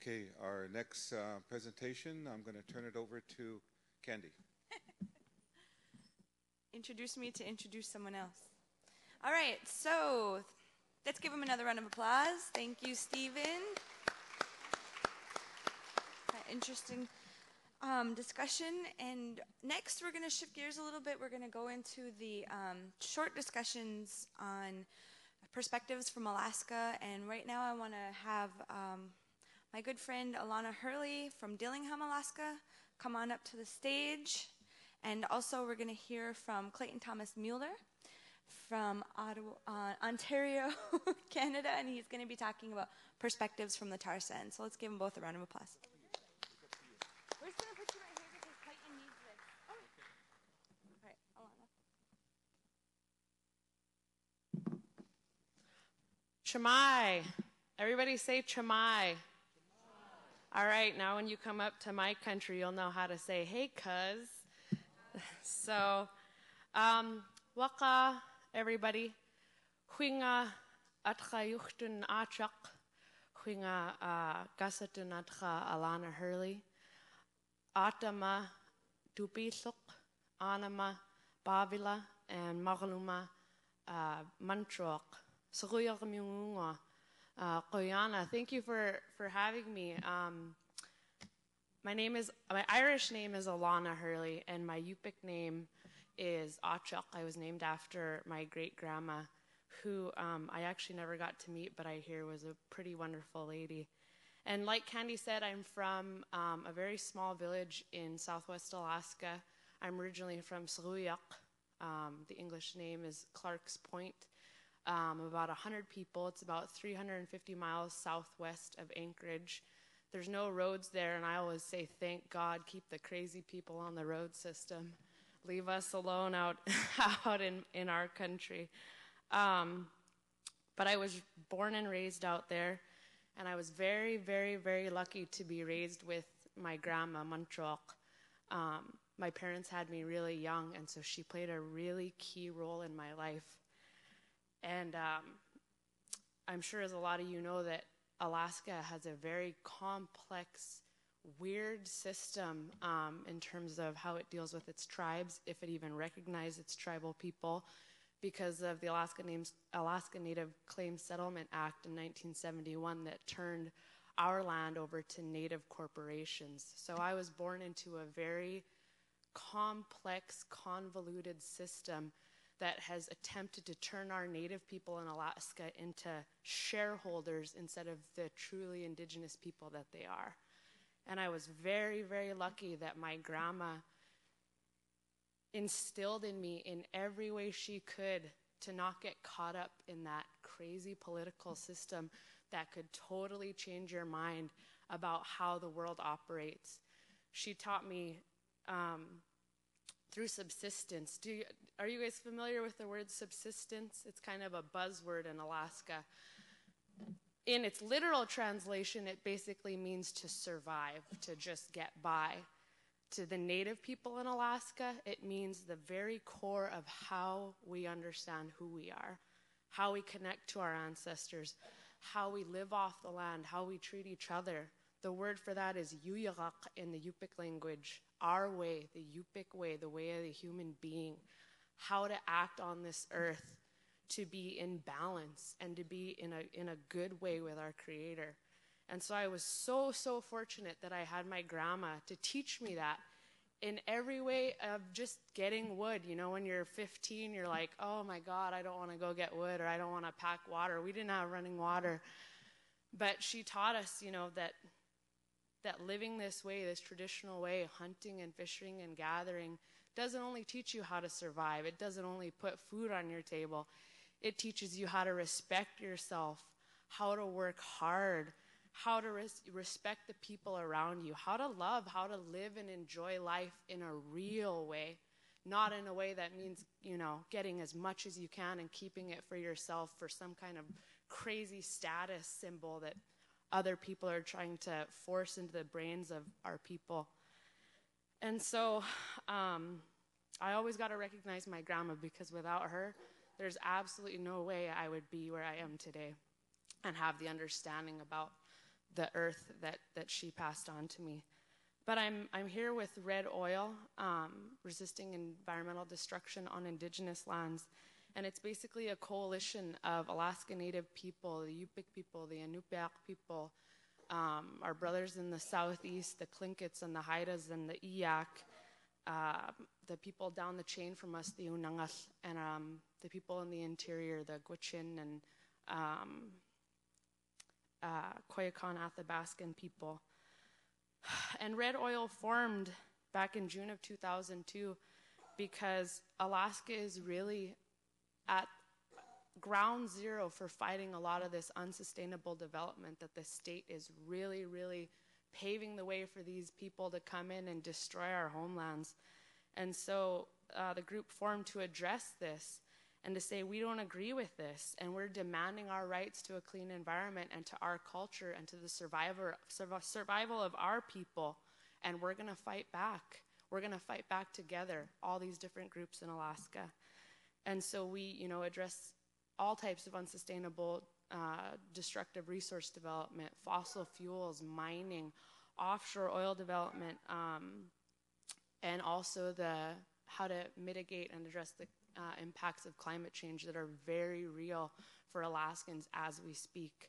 Okay, our next presentation, I'm going to turn it over to Candy. Introduce me to introduce someone else. All right, so let's give him another round of applause. Thank you, Stephen. Interesting discussion. And next, we're going to shift gears a little bit. We're going to go into the short discussions on perspectives from Alaska. And right now, I want to have my good friend Alana Hurley from Dillingham, Alaska, come on up to the stage. And also, we're going to hear from Clayton Thomas Mueller from Ottawa, Ontario, Canada, and he's going to be talking about perspectives from the tar sands. So let's give them both a round of applause. We're just going to put you right here because Clayton needs this. Oh. All right, Alana. Chamai. Everybody say Chamai. All right, now when you come up to my country, you'll know how to say, hey, cuz. So, waka, everybody. Huinga atcha yuchtun achak. Huinga gasatun atcha Alana Hurley. Atama dupisuk. Anama bavila and magaluma mantrok. Saruyak miunga. Koyana, thank you for having me. My Irish name is Alana Hurley, and my Yupik name is Achuk. I was named after my great-grandma, who I actually never got to meet, but I hear was a pretty wonderful lady. And like Candy said, I'm from a very small village in southwest Alaska. I'm originally from Saruyak. The English name is Clark's Point. About 100 people. It's about 350 miles southwest of Anchorage. There's no roads there, and I always say, thank God, keep the crazy people on the road system. Leave us alone out in our country. But I was born and raised out there, and I was very, very, very lucky to be raised with my grandma, Mantrok. My parents had me really young, and so she played a really key role in my life. And I'm sure, as a lot of you know, that Alaska has a very complex, weird system in terms of how it deals with its tribes, if it even recognizes its tribal people, because of the Alaska Native Claims Settlement Act in 1971 that turned our land over to Native corporations. So I was born into a very complex, convoluted system that has attempted to turn our Native people in Alaska into shareholders instead of the truly Indigenous people that they are. And I was very, very lucky that my grandma instilled in me in every way she could to not get caught up in that crazy political system that could totally change your mind about how the world operates. She taught me through subsistence. Are you guys familiar with the word subsistence? It's kind of a buzzword in Alaska. In its literal translation, it basically means to survive, to just get by. To the Native people in Alaska, it means the very core of how we understand who we are, how we connect to our ancestors, how we live off the land, how we treat each other. The word for that is yuyarak in the Yupik language, our way, the Yupik way, the way of the human being, how to act on this earth to be in balance and to be in a good way with our Creator. And so I was so, so fortunate that I had my grandma to teach me that in every way of just getting wood. You know, when you're 15, you're like, oh my God, I don't want to go get wood, or I don't want to pack water. We didn't have running water. But she taught us, you know, that living this way, this traditional way, hunting and fishing and gathering, doesn't only teach you how to survive. It doesn't only put food on your table. It teaches you how to respect yourself, how to work hard, how to respect the people around you, how to love, how to live and enjoy life in a real way, not in a way that means, you know, getting as much as you can and keeping it for yourself for some kind of crazy status symbol that other people are trying to force into the brains of our people. And so I always got to recognize my grandma, because without her, there's absolutely no way I would be where I am today and have the understanding about the earth that she passed on to me. But I'm here with Red Oil, resisting environmental destruction on Indigenous lands. And it's basically a coalition of Alaska Native people, the Yupik people, the Inupiaq people, our brothers in the southeast, the Tlinkits and the Haidas and the Iyak, the people down the chain from us, the Unangal, and the people in the interior, the Gwich'in and Koyukon Athabascan people. And Red Oil formed back in June of 2002 because Alaska is really at ground zero for fighting a lot of this unsustainable development that the state is really, really paving the way for these people to come in and destroy our homelands. And so the group formed to address this and to say, we don't agree with this, and we're demanding our rights to a clean environment and to our culture and to the survival of our people, and we're going to fight back. We're going to fight back together, all these different groups in Alaska. And so we, address all types of unsustainable, destructive resource development, fossil fuels, mining, offshore oil development, and also how to mitigate and address the impacts of climate change that are very real for Alaskans as we speak.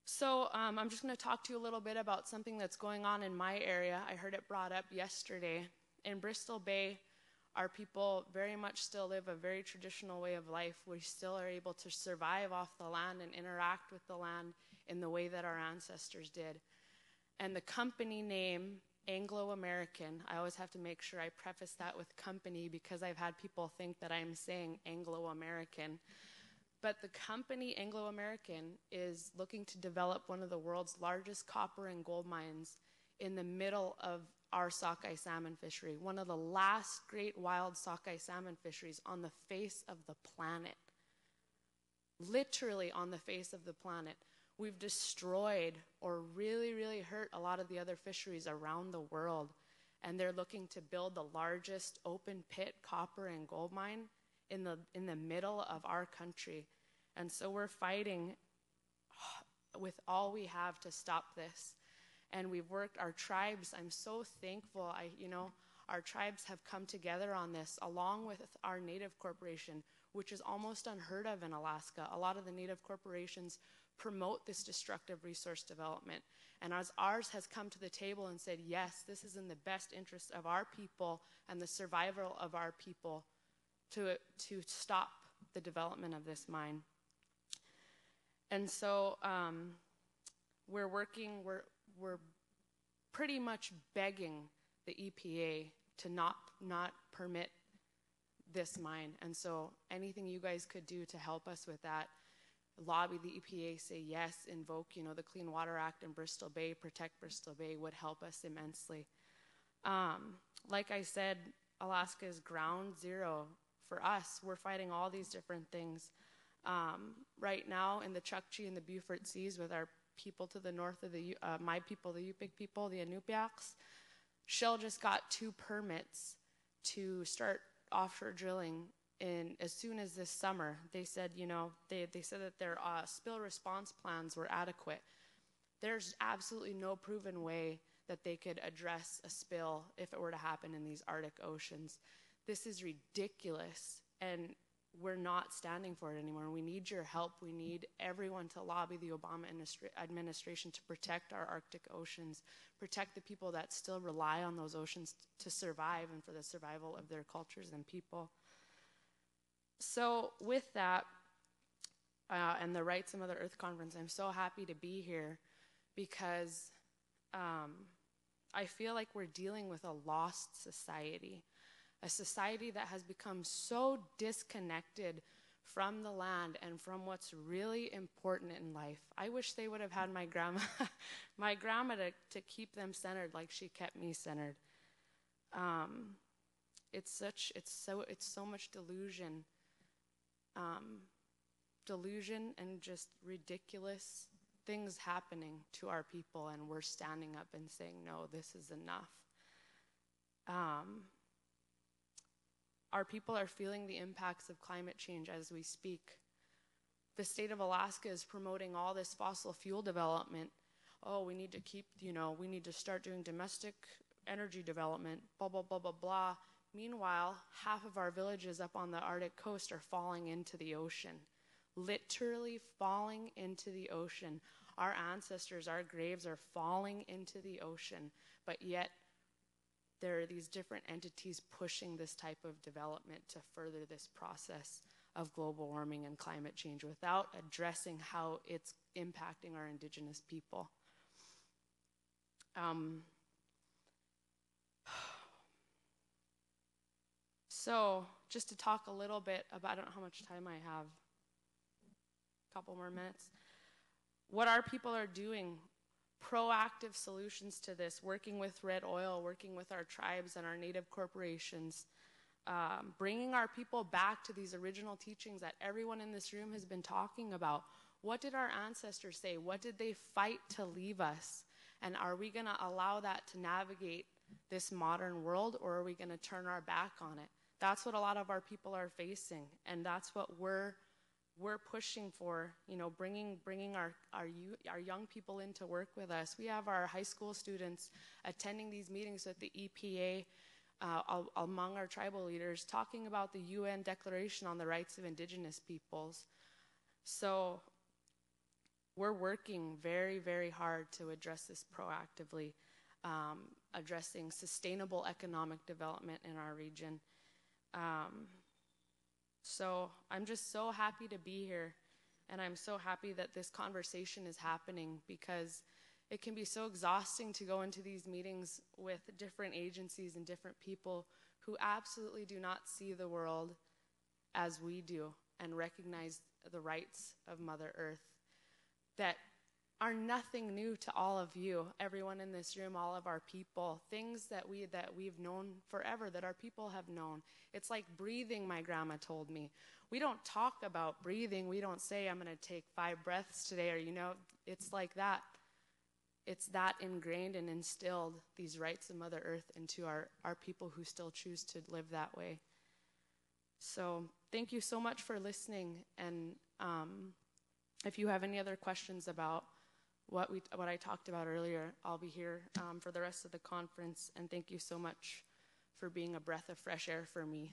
So I'm just going to talk to you a little bit about something that's going on in my area. I heard it brought up yesterday. In Bristol Bay, our people very much still live a very traditional way of life. We still are able to survive off the land and interact with the land in the way that our ancestors did. And the company name, Anglo-American, I always have to make sure I preface that with company because I've had people think that I'm saying Anglo-American. But the company Anglo-American is looking to develop one of the world's largest copper and gold mines in the middle of our sockeye salmon fishery, one of the last great wild sockeye salmon fisheries on the face of the planet. Literally on the face of the planet. We've destroyed or really, really hurt a lot of the other fisheries around the world. And they're looking to build the largest open pit copper and gold mine in the middle of our country. And so we're fighting with all we have to stop this. And we've worked, our tribes, I'm so thankful, our tribes have come together on this along with our Native corporation, which is almost unheard of in Alaska. A lot of the Native corporations promote this destructive resource development. And as ours has come to the table and said, yes, this is in the best interest of our people and the survival of our people to stop the development of this mine. And so we're pretty much begging the EPA to not permit this mine. And so anything you guys could do to help us with that, lobby the EPA, say yes, invoke, the Clean Water Act in Bristol Bay, protect Bristol Bay, would help us immensely. Like I said, Alaska is ground zero for us. We're fighting all these different things. Right now in the Chukchi and the Beaufort Seas with our people to the north of my people, the Yupik people, the Inupiaqs, Shell just got 2 permits to start offshore drilling as soon as this summer. They said, they said that their spill response plans were adequate. There's absolutely no proven way that they could address a spill if it were to happen in these Arctic oceans. This is ridiculous, and we're not standing for it anymore. We need your help. We need everyone to lobby the Obama administration to protect our Arctic oceans, protect the people that still rely on those oceans to survive and for the survival of their cultures and people. So with that, and the Rights of Mother Earth Conference, I'm so happy to be here because I feel like we're dealing with a lost society, a society that has become so disconnected from the land and from what's really important in life. I wish they would have had my grandma to keep them centered like she kept me centered. It's so much delusion and just ridiculous things happening to our people, and we're standing up and saying, no, this is enough. Our people are feeling the impacts of climate change as we speak. The state of Alaska is promoting all this fossil fuel development. oh, we need to keep, we need to start doing domestic energy development, blah, blah, blah, blah, blah. Meanwhile, half of our villages up on the Arctic coast are falling into the ocean, literally falling into the ocean. Our ancestors, our graves are falling into the ocean, but yet there are these different entities pushing this type of development to further this process of global warming and climate change without addressing how it's impacting our Indigenous people. So just to talk a little bit about, I don't know how much time I have, a couple more minutes. What our people are doing, proactive solutions to this, working with Red Oil, working with our tribes and our native corporations, bringing our people back to these original teachings that everyone in this room has been talking about. What did our ancestors say? What did they fight to leave us? And are we going to allow that to navigate this modern world, or are we going to turn our back on it? That's what a lot of our people are facing, and that's what we're pushing for, bringing our young people in to work with us. We have our high school students attending these meetings with the EPA, among our tribal leaders, talking about the UN Declaration on the Rights of Indigenous Peoples. So we're working very, very hard to address this proactively, addressing sustainable economic development in our region. So I'm just so happy to be here, and I'm so happy that this conversation is happening, because it can be so exhausting to go into these meetings with different agencies and different people who absolutely do not see the world as we do and recognize the rights of Mother Earth that are nothing new to all of you, everyone in this room, all of our people, things that we've known forever, that our people have known. It's like breathing, my grandma told me. We don't talk about breathing. We don't say, I'm going to take 5 breaths today, or, it's like that. It's that ingrained and instilled, these rights of Mother Earth, into our people who still choose to live that way. So thank you so much for listening, and if you have any other questions about what I talked about earlier, I'll be here for the rest of the conference, and thank you so much for being a breath of fresh air for me.